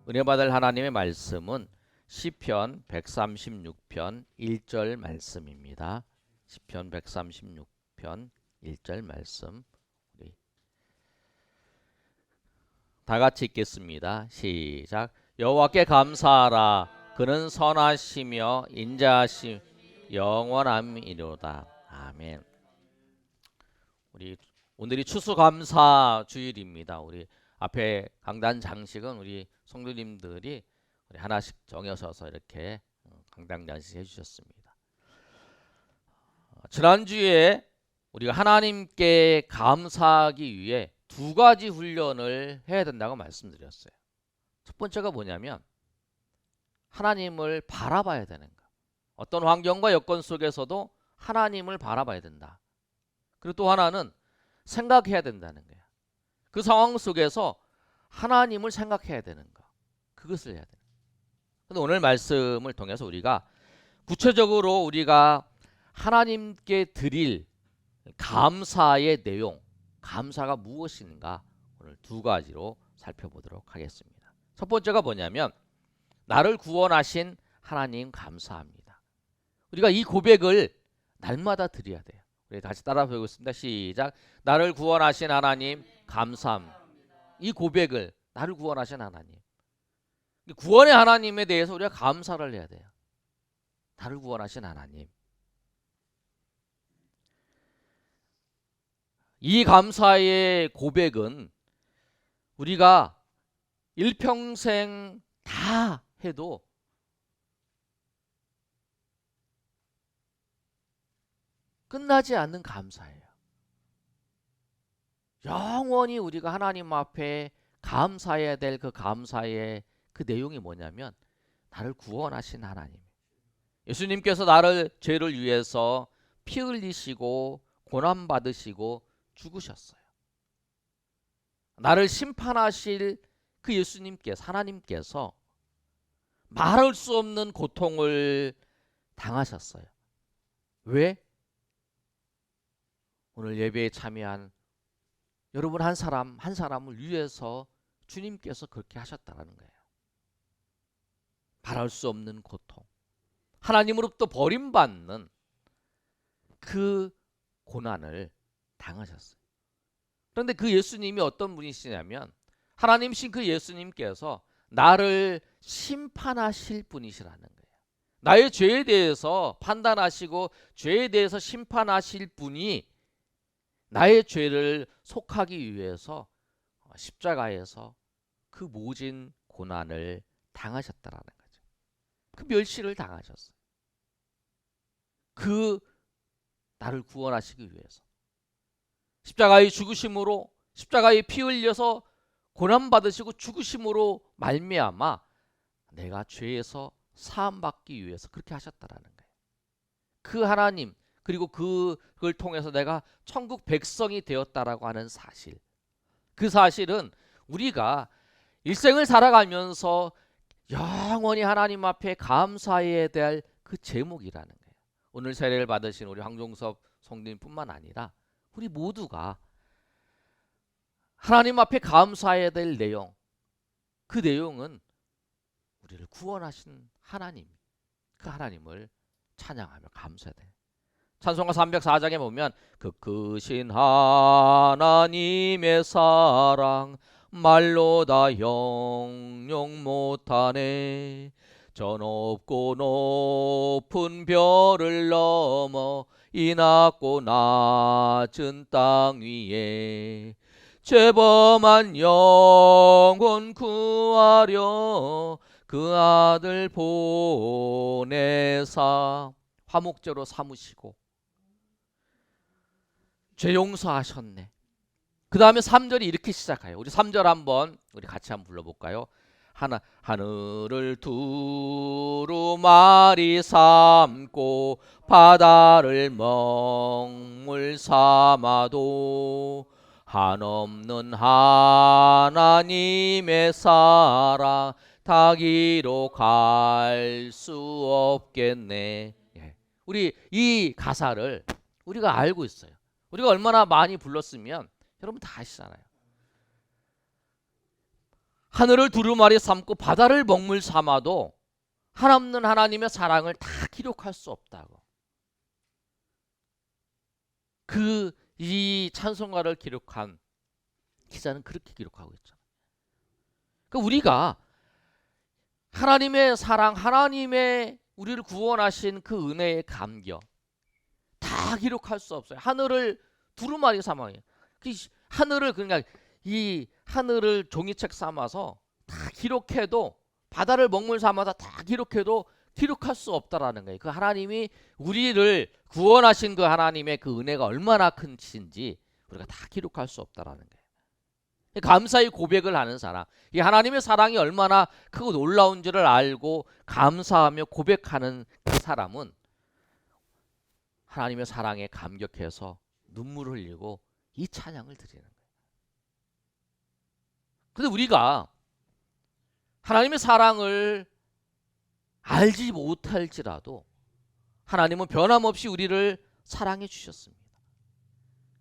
은혜 받을 하나님의 말씀은 시편 136편 1절 말씀입니다. 시편 136편 1절 말씀 우리 다 같이 읽겠습니다. 시작. 여호와께 감사하라. 그는 선하시며 인자하시 영원함이로다. 아멘. 우리 오늘이 추수감사 주일입니다. 우리 앞에 강단 장식은 우리 성도님들이 우리 하나씩 정해서서 이렇게 강단 장식 해주셨습니다. 지난주에 우리가 하나님께 감사하기 위해 두 가지 훈련을 해야 된다고 말씀드렸어요. 첫 번째가 뭐냐면 하나님을 바라봐야 되는 거. 어떤 환경과 여건 속에서도 하나님을 바라봐야 된다. 그리고 또 하나는 생각해야 된다는 거야. 그 상황 속에서 하나님을 생각해야 되는 거. 그것을 해야 돼요. 근데 오늘 말씀을 통해서 우리가 구체적으로 우리가 하나님께 드릴 감사의 내용, 감사가 무엇인가 오늘 두 가지로 살펴보도록 하겠습니다. 첫 번째가 뭐냐면 나를 구원하신 하나님 감사합니다. 우리가 이 고백을 날마다 드려야 돼요. 우리 다시 따라 배우겠습니다. 시작. 나를 구원하신 하나님 감사합니다. 이 고백을 나를 구원하신 하나님, 구원의 하나님에 대해서 우리가 감사를 해야 돼요. 나를 구원하신 하나님. 이 감사의 고백은 우리가 일평생 다 해도 끝나지 않는 감사예요. 영원히 우리가 하나님 앞에 감사해야 될 그 감사의 그 내용이 뭐냐면 나를 구원하신 하나님. 예수님께서 나를 죄를 위해서 피 흘리시고 고난 받으시고 죽으셨어요. 나를 심판하실 그 예수님께서, 하나님께서 말할 수 없는 고통을 당하셨어요. 왜? 오늘 예배에 참여한 여러분 한 사람 한 사람을 위해서 주님께서 그렇게 하셨다는 거예요. 말할 수 없는 고통, 하나님으로부터 버림받는 그 고난을 당하셨어요. 그런데 그 예수님이 어떤 분이시냐면 하나님이신 그 예수님께서 나를 심판하실 분이시라는 거예요. 나의 죄에 대해서 판단하시고 죄에 대해서 심판하실 분이 나의 죄를 속하기 위해서 십자가에서 그 모진 고난을 당하셨다라는 거죠. 그 멸시를 당하셨어요. 그 나를 구원하시기 위해서 십자가의 죽으심으로, 십자가에 피 흘려서 고난 받으시고 죽으심으로 말미암아 내가 죄에서 사함 받기 위해서 그렇게 하셨다라는 거예요. 그 하나님, 그리고 그걸 통해서 내가 천국 백성이 되었다라고 하는 사실, 그 사실은 우리가 일생을 살아가면서 영원히 하나님 앞에 감사해야 될 그 제목이라는 거예요. 오늘 세례를 받으신 우리 황종섭 성도님뿐만 아니라 우리 모두가 하나님 앞에 감사해야 될 내용, 그 내용은 우리를 구원하신 하나님, 그 하나님을 찬양하며 감사해야 돼요. 찬송가 304장에 보면 그 크신 하나님의 사랑 말로 다 형용 못하네. 저 높고 높은 별을 넘어 이 낮고 낮은 땅 위에 죄범한 영혼 구하려 그 아들 보내사 화목제로 삼으시고 죄 용서하셨네. 그 다음에 3절이 이렇게 시작해요. 우리 3절 한번 우리 같이 한번 불러볼까요? 하늘을 두루마리 삼고 바다를 먹물 삼아도 한없는 하나님의 사랑 다 기록할 수 없겠네. 우리 이 가사를 우리가 알고 있어요. 우리가 얼마나 많이 불렀으면 여러분 다 아시잖아요. 하늘을 두루마리 삼고 바다를 먹물 삼아도 한없는 하나님의 사랑을 다 기록할 수 없다고. 이 찬송가를 기록한 기자는 그렇게 기록하고 있잖아요. 그러니까 우리가 하나님의 사랑, 하나님의 우리를 구원하신 그 은혜의 감격 다 기록할 수 없어요. 하늘을 두루마리 삼아요. 하늘을 그러니까 이 하늘을 종이책 삼아서 다 기록해도, 바다를 먹물 삼아서 다 기록해도 기록할 수 없다라는 거예요. 그 하나님이 우리를 구원하신 그 하나님의 그 은혜가 얼마나 큰지 우리가 다 기록할 수 없다라는 거예요. 감사의 고백을 하는 사람, 이 하나님의 사랑이 얼마나 크고 놀라운 줄을 알고 감사하며 고백하는 그 사람은 하나님의 사랑에 감격해서 눈물을 흘리고 이 찬양을 드리는 거예요. 그런데 우리가 하나님의 사랑을 알지 못할지라도 하나님은 변함없이 우리를 사랑해 주셨습니다.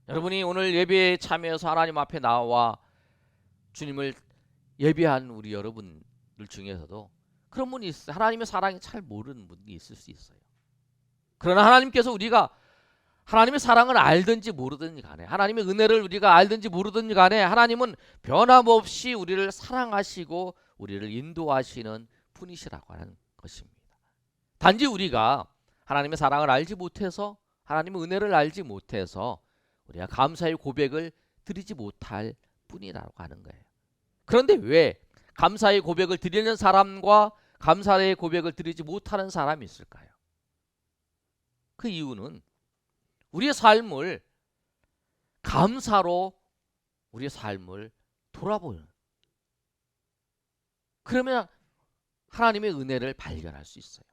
여러분이 오늘 예배에 참여해서 하나님 앞에 나와 주님을 예배한 우리 여러분들 중에서도 그런 분이 있어요. 하나님의 사랑이 잘 모르는 분이 있을 수 있어요. 그러나 하나님께서 우리가 하나님의 사랑을 알든지 모르든지 간에, 하나님의 은혜를 우리가 알든지 모르든지 간에 하나님은 변함없이 우리를 사랑하시고 우리를 인도하시는 분이시라고 하는 것입니다. 단지 우리가 하나님의 사랑을 알지 못해서, 하나님의 은혜를 알지 못해서 우리가 감사의 고백을 드리지 못할 뿐이라고 하는 거예요. 그런데 왜 감사의 고백을 드리는 사람과 감사의 고백을 드리지 못하는 사람이 있을까요? 그 이유는 우리의 삶을 감사로 우리의 삶을 돌아보는, 그러면 하나님의 은혜를 발견할 수 있어요.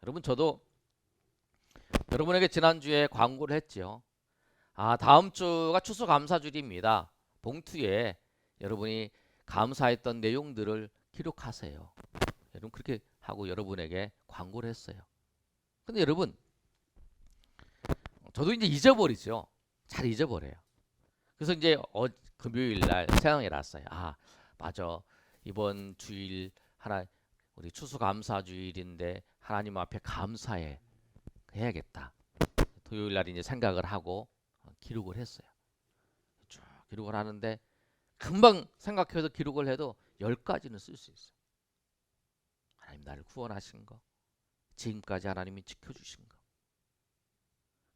여러분, 저도 여러분에게 지난주에 광고를 했죠. 다음 주가 추수감사주일입니다. 봉투에 여러분이 감사했던 내용들을 기록하세요. 여러분 그렇게 하고 여러분에게 광고를 했어요. 근데 여러분, 저도 이제 잊어버리죠. 잘 잊어버려요. 그래서 이제 금요일 날 생각이 났어요. 맞아. 이번 주일 우리 추수감사주일인데 하나님 앞에 감사해 해야겠다. 토요일 날 이제 생각을 하고 기록을 했어요. 쭉 기록을 하는데 금방 생각해서 기록을 해도 10가지는 쓸 수 있어요. 하나님 나를 구원하신 거, 지금까지 하나님이 지켜주신 거,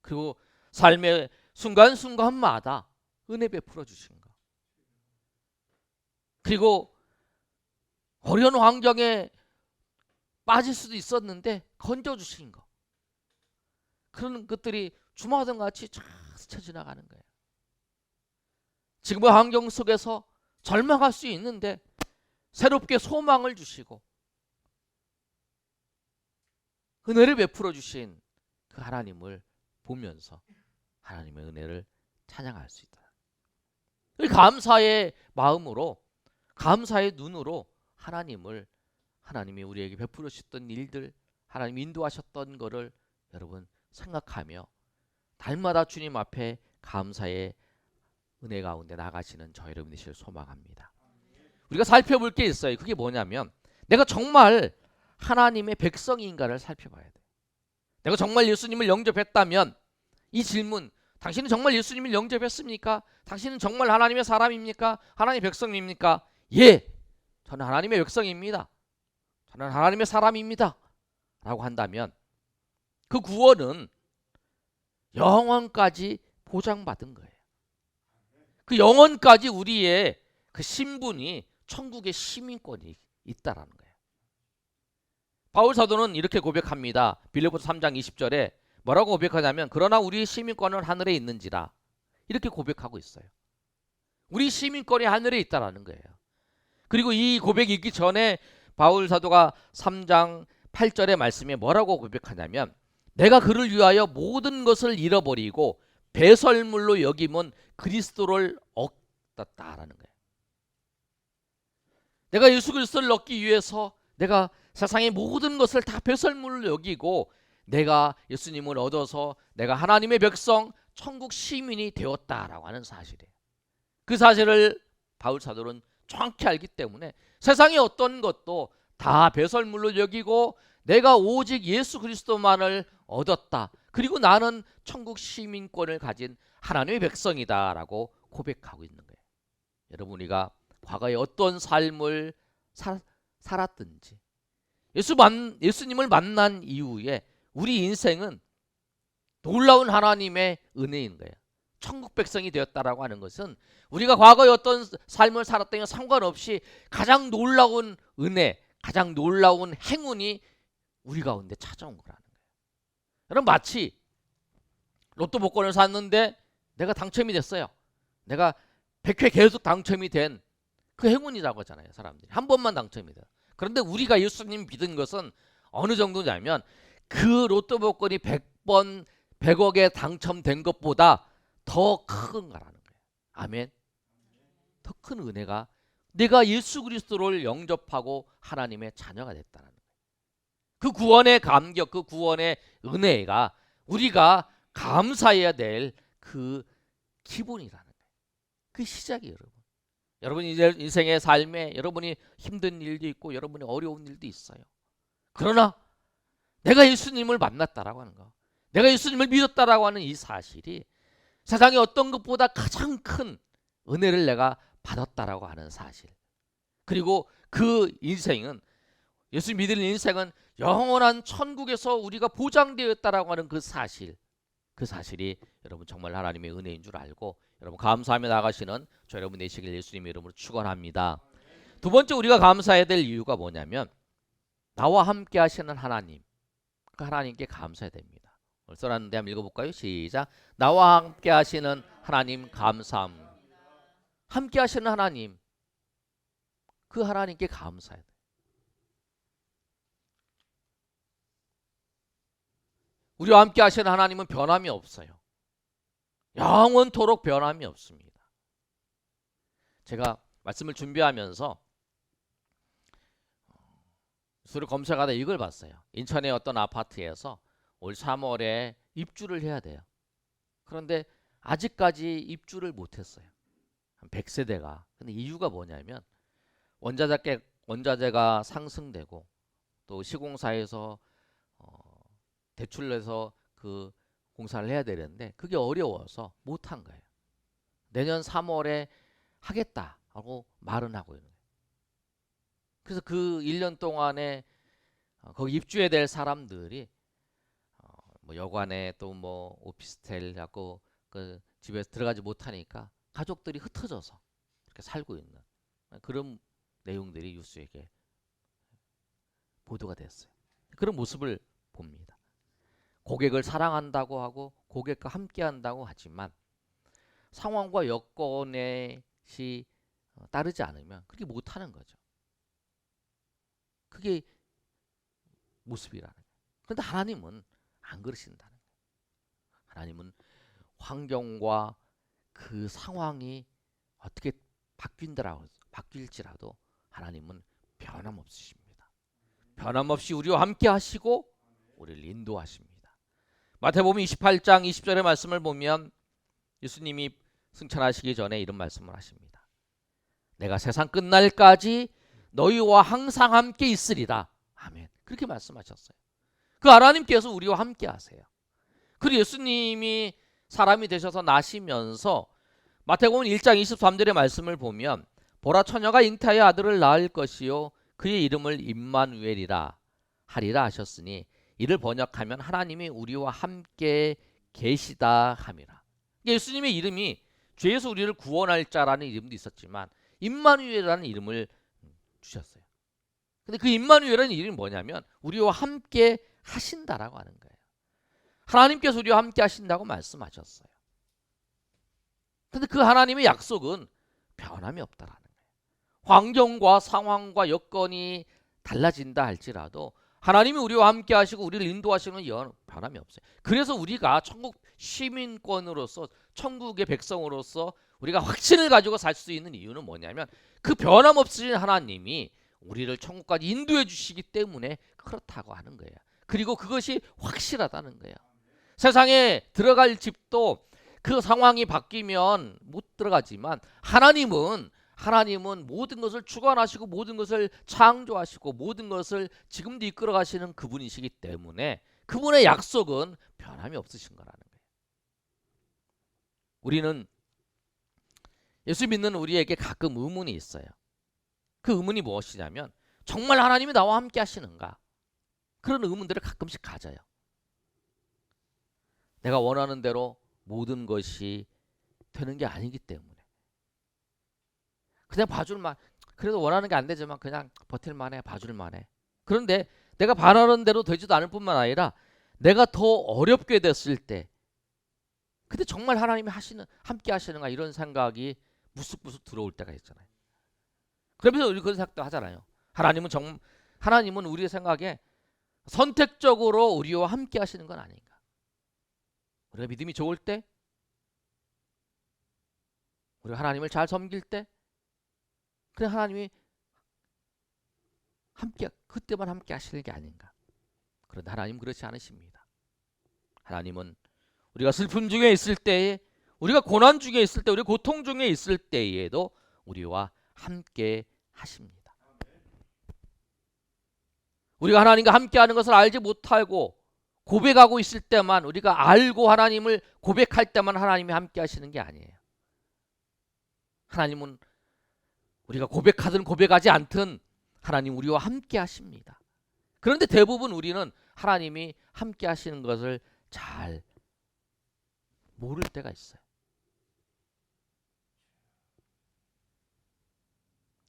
그리고 삶의 순간순간마다 은혜 베풀어 주신 거, 그리고 어려운 환경에 빠질 수도 있었는데 건져주신 거, 그런 것들이 주마등 같이 쫙 스쳐 지나가는 거예요. 지금의 환경 속에서 절망할 수 있는데 새롭게 소망을 주시고 은혜를 베풀어 주신 그 하나님을 보면서 하나님의 은혜를 찬양할 수 있다. 감사의 마음으로, 감사의 눈으로 하나님이 우리에게 베풀어 주셨던 일들, 하나님이 인도하셨던 것을 여러분 생각하며 날마다 주님 앞에 감사의 은혜 가운데 나가시는 저 여러분 되시길 소망합니다. 우리가 살펴볼 게 있어요. 그게 뭐냐면 내가 정말 하나님의 백성인가를 살펴봐야 돼요. 내가 정말 예수님을 영접했다면 이 질문, 당신은 정말 예수님을 영접했습니까? 당신은 정말 하나님의 사람입니까? 하나님의 백성입니까? 예, 저는 하나님의 백성입니다. 저는 하나님의 사람입니다. 라고 한다면 그 구원은 영원까지 보장받은 거예요. 그 영원까지 우리의 그 신분이 천국의 시민권이 있다라는 거예요. 바울 사도는 이렇게 고백합니다. 빌립보서 3장 20절에 뭐라고 고백하냐면 그러나 우리의 시민권은 하늘에 있는지라, 이렇게 고백하고 있어요. 우리 시민권이 하늘에 있다라는 거예요. 그리고 이 고백이 있기 전에 바울 사도가 3장 8절의 말씀에 뭐라고 고백하냐면 내가 그를 위하여 모든 것을 잃어버리고 배설물로 여김은 그리스도를 얻었다라는 거예요. 내가 예수 그리스도를 얻기 위해서 내가 세상의 모든 것을 다 배설물로 여기고 내가 예수님을 얻어서 내가 하나님의 백성, 천국 시민이 되었다라고 하는 사실이에요. 그 사실을 바울 사도는 정확히 알기 때문에 세상의 어떤 것도 다 배설물로 여기고 내가 오직 예수 그리스도만을 얻었다. 그리고 나는 천국 시민권을 가진 하나님의 백성이다라고 고백하고 있는 거예요. 여러분, 우리가 과거에 어떤 삶을 살았든지 예수님을 만난 이후에 우리 인생은 놀라운 하나님의 은혜인 거예요. 천국 백성이 되었다라고 하는 것은 우리가 과거에 어떤 삶을 살았다는 상관없이 가장 놀라운 은혜, 가장 놀라운 행운이 우리 가운데 찾아온 거라는 거예요. 여러분, 마치 로또 복권을 샀는데 내가 당첨이 됐어요. 내가 100회 계속 당첨이 된 그 행운이라고 하잖아요. 사람들이 한 번만 당첨이 돼요. 그런데 우리가 예수님 믿은 것은 어느 정도냐면 그 로또 복권이 100번 100억에 당첨된 것보다 더 큰 거라는 거예요. 아멘. 더 큰 은혜가 내가 예수 그리스도를 영접하고 하나님의 자녀가 됐다는 거예요. 그 구원의 감격, 그 구원의 은혜가 우리가 감사해야 될 그 기본이라는 거예요. 그 시작이에요, 여러분. 여러분이 이제 인생의 삶에 여러분이 힘든 일도 있고 여러분이 어려운 일도 있어요. 그러나 내가 예수님을 만났다라고 하는 거, 내가 예수님을 믿었다라고 하는 이 사실이 세상에 어떤 것보다 가장 큰 은혜를 내가 받았다라고 하는 사실. 그리고 그 인생은, 예수 믿는 인생은 영원한 천국에서 우리가 보장되었다라고 하는 그 사실. 그 사실이 여러분 정말 하나님의 은혜인 줄 알고 여러분 감사하며 나가시는 저 여러분 되시길 예수님의 이름으로 축원합니다. 두 번째 우리가 감사해야 될 이유가 뭐냐면 나와 함께 하시는 하나님, 그 하나님께 감사해야 됩니다. 오늘 써놨는데 한번 읽어볼까요? 시작. 나와 함께 하시는 하나님 감사함. 함께 하시는 하나님, 그 하나님께 감사해야 돼요. 우리와 함께 하시는 하나님은 변함이 없어요. 영원토록 변함이 없습니다. 제가 말씀을 준비하면서 수를 검색하다 이걸 봤어요. 인천의 어떤 아파트에서 올 3월에 입주를 해야 돼요. 그런데 아직까지 입주를 못했어요. 한 100세대가. 근데 이유가 뭐냐면 원자재가 상승되고 또 시공사에서 대출을 내서 그 공사를 해야 되는데 그게 어려워서 못한 거예요. 내년 3월에 하겠다라고 말은 하고 있는 거예요. 그래서 그 1년 동안에 거기 입주해야 될 사람들이 뭐 여관에 또 뭐 오피스텔 갖고 그 집에 들어가지 못하니까 가족들이 흩어져서 이렇게 살고 있는 그런 내용들이 뉴스에 보도가 됐어요. 그런 모습을 봅니다. 고객을 사랑한다고 하고 고객과 함께 한다고 하지만 상황과 여건에 따르지 않으면 그렇게 못하는 거죠. 그게 모습이라는 거예요. 그런데 하나님은 안 그러신다는 거예요. 하나님은 환경과 그 상황이 어떻게 바뀔지라도 하나님은 변함없으십니다. 변함없이 우리와 함께 하시고 우리를 인도하십니다. 마태복음 28장 20절의 말씀을 보면 예수님이 승천하시기 전에 이런 말씀을 하십니다. 내가 세상 끝날까지 너희와 항상 함께 있으리라. 아멘. 그렇게 말씀하셨어요. 그 하나님께서 우리와 함께 하세요. 그리고 예수님이 사람이 되셔서 나시면서 마태복음 1장 23절의 말씀을 보면 보라 처녀가 잉태하여 아들을 낳을 것이요 그의 이름을 임마누엘이라 하리라 하셨으니 이를 번역하면 하나님이 우리와 함께 계시다 함이라. 예수님의 이름이 죄에서 우리를 구원할 자라는 이름도 있었지만 임마누엘이라는 이름을 주셨어요. 근데 그 임마누엘이라는 이름이 뭐냐면 우리와 함께 하신다라고 하는 거예요. 하나님께서 우리와 함께 하신다고 말씀하셨어요. 근데 그 하나님의 약속은 변함이 없다라는 거예요. 환경과 상황과 여건이 달라진다 할지라도 하나님이 우리와 함께 하시고 우리를 인도하시는 변함이 없어요. 그래서 우리가 천국 시민권으로서 천국의 백성으로서 우리가 확신을 가지고 살 수 있는 이유는 뭐냐면 그 변함없으신 하나님이 우리를 천국까지 인도해 주시기 때문에 그렇다고 하는 거예요. 그리고 그것이 확실하다는 거예요. 세상에 들어갈 집도 그 상황이 바뀌면 못 들어가지만 하나님은 하나님은 모든 것을 주관하시고 모든 것을 창조하시고 모든 것을 지금도 이끌어 가시는 그분이시기 때문에 그분의 약속은 변함이 없으신 거라는 거예요. 우리는 예수 믿는 우리에게 가끔 의문이 있어요. 그 의문이 무엇이냐면 정말 하나님이 나와 함께 하시는가? 그런 의문들을 가끔씩 가져요. 내가 원하는 대로 모든 것이 되는 게 아니기 때문에 그냥 봐줄만, 그래도 원하는 게 안 되지만 그냥 버틸만해, 봐줄만해. 그런데 내가 바라는 대로 되지도 않을 뿐만 아니라 내가 더 어렵게 됐을 때 근데 정말 하나님이 함께 하시는가 이런 생각이 무쑥무쑥 들어올 때가 있잖아요. 그러면서 우리 그런 생각도 하잖아요. 하나님은 우리의 생각에 선택적으로 우리와 함께 하시는 건 아닌가. 우리가 믿음이 좋을 때, 우리가 하나님을 잘 섬길 때, 그래 하나님이 그때만 함께 하시는 게 아닌가. 그런데 하나님은 그렇지 않으십니다. 하나님은 우리가 슬픔 중에 있을 때에, 우리가 고난 중에 있을 때, 우리가 고통 중에 있을 때에도 우리와 함께 하십니다. 우리가 하나님과 함께하는 것을 알지 못하고 고백하고 있을 때만, 우리가 알고 하나님을 고백할 때만 하나님이 함께하시는 게 아니에요. 하나님은 우리가 고백하든 고백하지 않든 하나님 우리와 함께하십니다. 그런데 대부분 우리는 하나님이 함께하시는 것을 잘 모를 때가 있어요.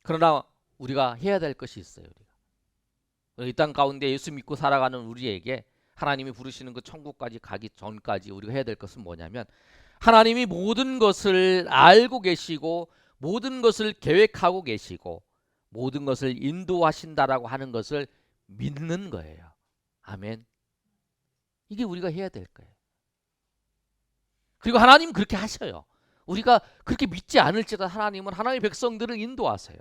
그러나 우리가 해야 될 것이 있어요. 이 땅 가운데 예수 믿고 살아가는 우리에게 하나님이 부르시는 그 천국까지 가기 전까지 우리가 해야 될 것은 뭐냐면 하나님이 모든 것을 알고 계시고 모든 것을 계획하고 계시고 모든 것을 인도하신다라고 하는 것을 믿는 거예요. 아멘. 이게 우리가 해야 될 거예요. 그리고 하나님은 그렇게 하셔요. 우리가 그렇게 믿지 않을지라도 하나님은 하나님의 백성들을 인도하세요.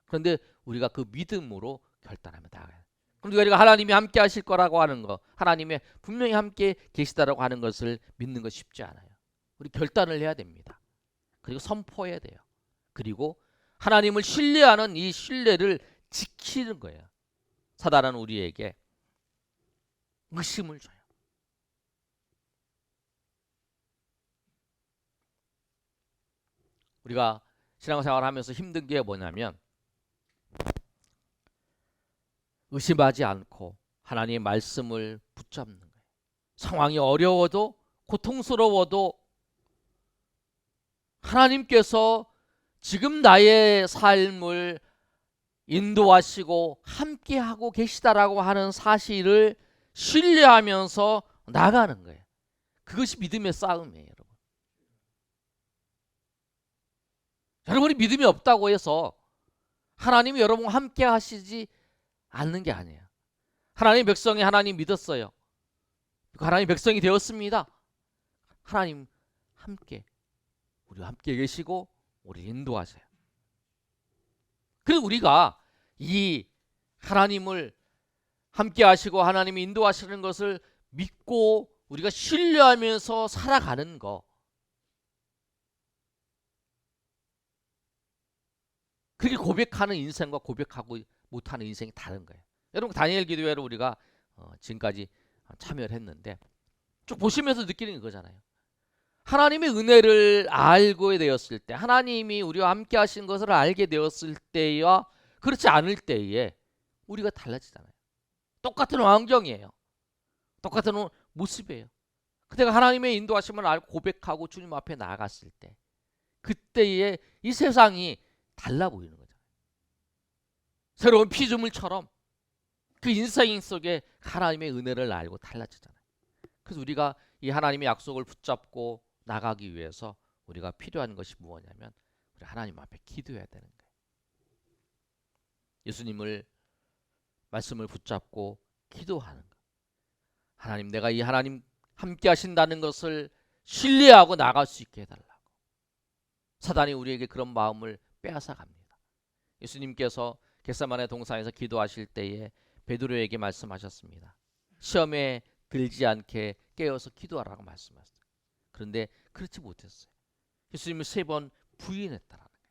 그런데 우리가 그 믿음으로 결단하면 나아가요. 그럼 우리가 하나님이 함께 하실 거라고 하는 거, 하나님의 분명히 함께 계시다라고 하는 것을 믿는 거 쉽지 않아요. 우리 결단을 해야 됩니다. 그리고 선포해야 돼요. 그리고 하나님을 신뢰하는 이 신뢰를 지키는 거예요. 사단은 우리에게 의심을 줘요. 우리가 신앙생활을 하면서 힘든 게 뭐냐면 의심하지 않고 하나님의 말씀을 붙잡는 거예요. 상황이 어려워도 고통스러워도 하나님께서 지금 나의 삶을 인도하시고 함께하고 계시다라고 하는 사실을 신뢰하면서 나가는 거예요. 그것이 믿음의 싸움이에요, 여러분. 여러분이 믿음이 없다고 해서 하나님이 여러분과 함께 하시지 않는 게 아니에요. 하나님 백성이 하나님 믿었어요. 하나님 백성이 되었습니다. 하나님 우리와 함께 계시고 우리 인도하세요. 그래서 우리가 이 하나님을 함께 하시고 하나님이 인도하시는 것을 믿고 우리가 신뢰하면서 살아가는 거, 그게 고백하는 인생과 고백하고 못하는 인생이 다른 거예요. 여러분 다니엘 기도회를 우리가 지금까지 참여를 했는데 쭉 보시면서 느끼는 거잖아요. 하나님의 은혜를 알게 되었을 때, 하나님이 우리와 함께 하신 것을 알게 되었을 때와 그렇지 않을 때에 우리가 달라지잖아요. 똑같은 환경이에요. 똑같은 모습이에요. 그때가 하나님의 인도하심을 알고 고백하고 주님 앞에 나아갔을 때 그때의 이 세상이 달라 보이는 거죠. 새로운 피조물처럼 그 인생 속에 하나님의 은혜를 알고 달라지잖아요. 그래서 우리가 이 하나님의 약속을 붙잡고 나가기 위해서 우리가 필요한 것이 무엇이냐면 우리 하나님 앞에 기도해야 되는 거예요. 예수님을 말씀을 붙잡고 기도하는 것. 하나님, 내가 이 하나님 함께 하신다는 것을 신뢰하고 나갈 수 있게 해달라고. 사단이 우리에게 그런 마음을 빼앗아 갑니다. 예수님께서 겟세마네 동산에서 기도하실 때에 베드로에게 말씀하셨습니다. 시험에 들지 않게 깨어서 기도하라고 말씀하셨어요. 그런데 그렇지 못했어요. 예수님을 3번 부인했다라는 거예요.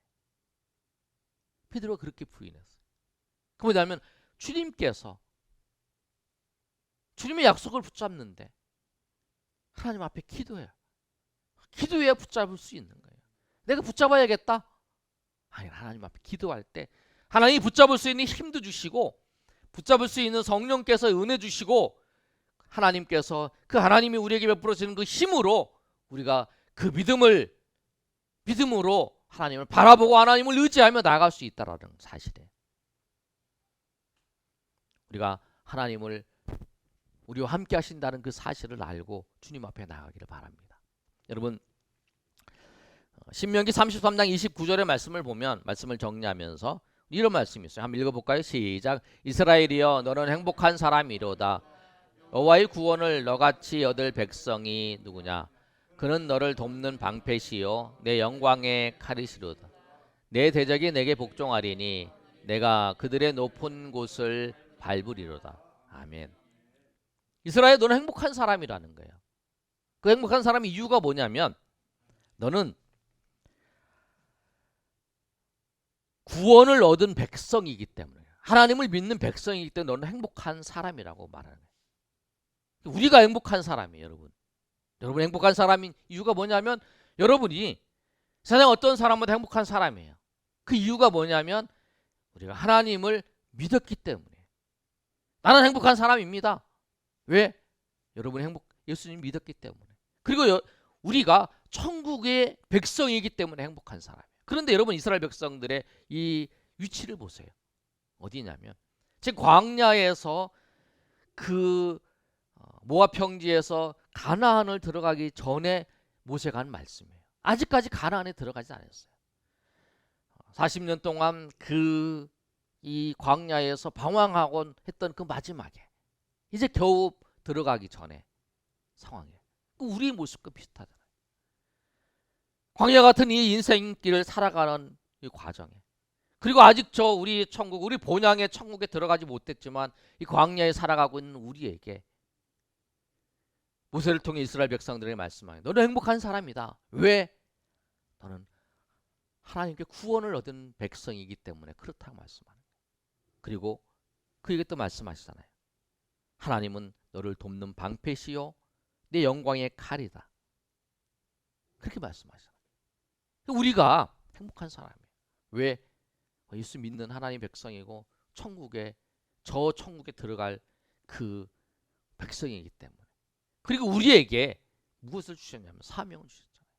베드로가 그렇게 부인했어요. 그 뭐냐면 주님께서 주님의 약속을 붙잡는데 하나님 앞에 기도해요. 기도해야 붙잡을 수 있는 거예요. 내가 붙잡아야겠다? 아니, 하나님 앞에 기도할 때 하나님이 붙잡을 수 있는 힘도 주시고 붙잡을 수 있는 성령께서 은혜 주시고 하나님께서 그 하나님이 우리에게 베풀어지는 그 힘으로 우리가 그 믿음으로 하나님을 바라보고 하나님을 의지하며 나아갈 수 있다라는 사실이에요. 우리가 하나님을 우리와 함께 하신다는 그 사실을 알고 주님 앞에 나가기를 바랍니다. 여러분, 신명기 33장 29절의 말씀을 보면 말씀을 정리하면서 이런 말씀이 있어요. 한번 읽어볼까요? 시작. 이스라엘이여 너는 행복한 사람이로다. 여호와의 구원을 너같이 얻을 백성이 누구냐? 그는 너를 돕는 방패시요 내 영광의 칼이시로다. 내 대적이 내게 복종하리니 내가 그들의 높은 곳을 밟으리로다. 아멘. 이스라엘 너는 행복한 사람이라는 거예요. 그 행복한 사람의 이유가 뭐냐면 너는 구원을 얻은 백성이기 때문에 하나님을 믿는 백성이기 때문에 너는 행복한 사람이라고 말하는 거예요. 우리가 행복한 사람이에요. 여러분 행복한 사람인 이유가 뭐냐면 여러분이 세상 어떤 사람보다 행복한 사람이에요. 그 이유가 뭐냐면 우리가 하나님을 믿었기 때문에 나는 행복한 사람입니다. 왜? 여러분이 예수님 믿었기 때문에. 그리고 우리가 천국의 백성이기 때문에 행복한 사람이에요. 그런데 여러분 이스라엘 백성들의 이 위치를 보세요. 어디냐면 지금 광야에서 그 모압 평지에서 가나안을 들어가기 전에 모세가 한 말씀이에요. 아직까지 가나안에 들어가지 않았어요. 40년 동안 이 광야에서 방황하곤 했던 그 마지막에 이제 겨우 들어가기 전에 상황이에요. 우리의 모습과 비슷하잖아요. 광야 같은 이 인생길을 살아가는 이 과정에 그리고 아직 우리 천국, 우리 본향의 천국에 들어가지 못했지만 이 광야에 살아가고 있는 우리에게 모세를 통해 이스라엘 백성들에게 말씀하여 너는 행복한 사람이다. 왜? 너는 하나님께 구원을 얻은 백성이기 때문에 그렇다고 말씀하는 거예요. 그리고 그에게 또 말씀하시잖아요. 하나님은 너를 돕는 방패시요 내 영광의 칼이다. 그렇게 말씀하시잖아요. 우리가 행복한 사람이에요. 왜? 예수 믿는 하나님 백성이고 저 천국에 들어갈 그 백성이기 때문에. 그리고 우리에게 무엇을 주셨냐면 사명을 주셨잖아요.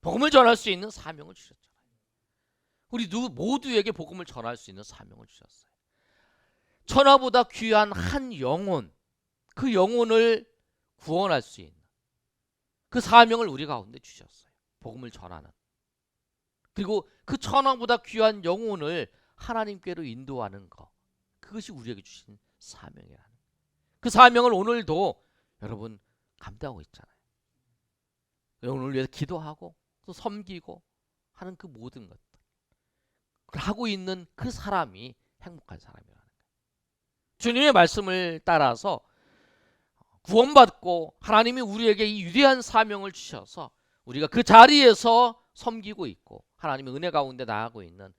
복음을 전할 수 있는 사명을 주셨잖아요. 우리 모두에게 복음을 전할 수 있는 사명을 주셨어요. 천하보다 귀한 한 영혼, 그 영혼을 구원할 수 있는 그 사명을 우리 가운데 주셨어요. 복음을 전하는. 그리고 그 천하보다 귀한 영혼을 하나님께로 인도하는 것, 그것이 우리에게 주신 사명이라는 거예요. 그 사명을 오늘도 여러분 감당하고 있잖아요. 영혼을 위해서 기도하고 또 섬기고 하는 그 모든 것들 그걸 하고 있는 그 사람이 행복한 사람이라는 거예요. 주님의 말씀을 따라서 구원받고 하나님이 우리에게 이 위대한 사명을 주셔서 우리가 그 자리에서 섬기고 있고 하나님의 은혜 가운데 나아가고 있는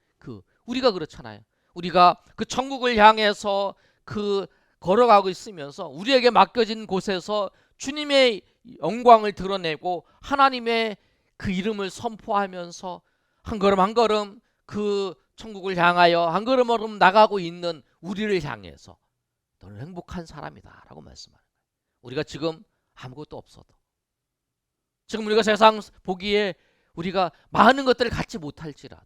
우리가 그렇잖아요. 우리가 그 천국을 향해서 걸어가고 있으면서 우리에게 맡겨진 곳에서 주님의 영광을 드러내고 하나님의 그 이름을 선포하면서 한 걸음 한 걸음 그 천국을 향하여 한 걸음 한 걸음 나가고 있는 우리를 향해서 너는 행복한 사람이다 라고 말씀하는 거예요. 우리가 지금 아무것도 없어도 지금 우리가 세상 보기에 우리가 많은 것들을 갖지 못할지라도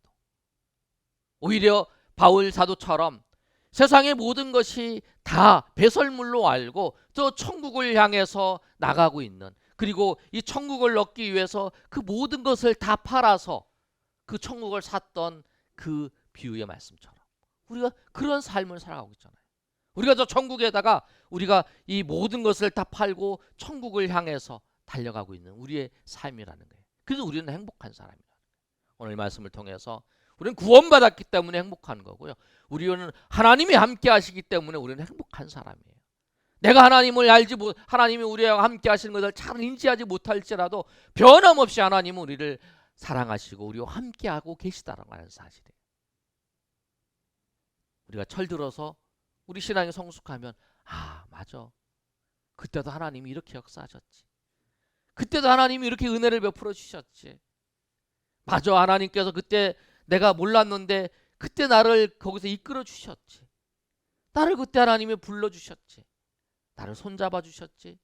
오히려 바울 사도처럼 세상의 모든 것이 다 배설물로 알고 저 천국을 향해서 나가고 있는 그리고 이 천국을 얻기 위해서 그 모든 것을 다 팔아서 그 천국을 샀던 그 비유의 말씀처럼 우리가 그런 삶을 살아가고 있잖아요. 우리가 저 천국에다가 우리가 이 모든 것을 다 팔고 천국을 향해서 달려가고 있는 우리의 삶이라는 거예요. 그래서 우리는 행복한 사람이라는 거예요. 오늘 말씀을 통해서 우리는 구원받았기 때문에 행복한 거고요. 우리는 하나님이 함께 하시기 때문에 우리는 행복한 사람이에요. 내가 하나님을 하나님이 우리와 함께 하시는 것을 잘 인지하지 못할지라도 변함없이 하나님은 우리를 사랑하시고 우리와 함께 하고 계시다라는 사실이에요. 우리가 철들어서 우리 신앙이 성숙하면 아 맞아. 그때도 하나님이 이렇게 역사하셨지. 그때도 하나님이 이렇게 은혜를 베풀어 주셨지. 맞아. 하나님께서 그때 내가 몰랐는데 그때 나를 거기서 이끌어 주셨지. 나를 그때 하나님이 불러 주셨지. 나를 손잡아 주셨지.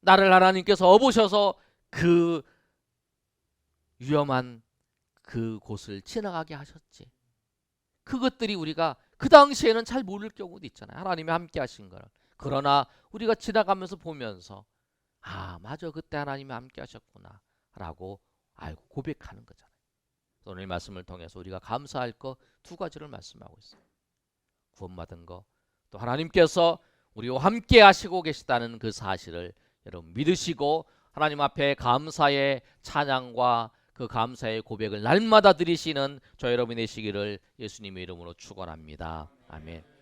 나를 하나님께서 업으셔서 그 위험한 그 곳을 지나가게 하셨지. 그것들이 우리가 그 당시에는 잘 모를 경우도 있잖아요. 하나님이 함께 하신 거를. 그러나 우리가 지나가면서 보면서 아 맞아 그때 하나님이 함께 하셨구나 라고 알고 고백하는 거잖아요. 오늘 말씀을 통해서 우리가 감사할 거 두 가지를 말씀하고 있어요. 구원받은 거, 또 하나님께서 우리와 함께 하시고 계시다는 그 사실을 여러분 믿으시고 하나님 앞에 감사의 찬양과 그 감사의 고백을 날마다 드리시는 저 여러분이 되시기를 예수님의 이름으로 축원합니다. 아멘.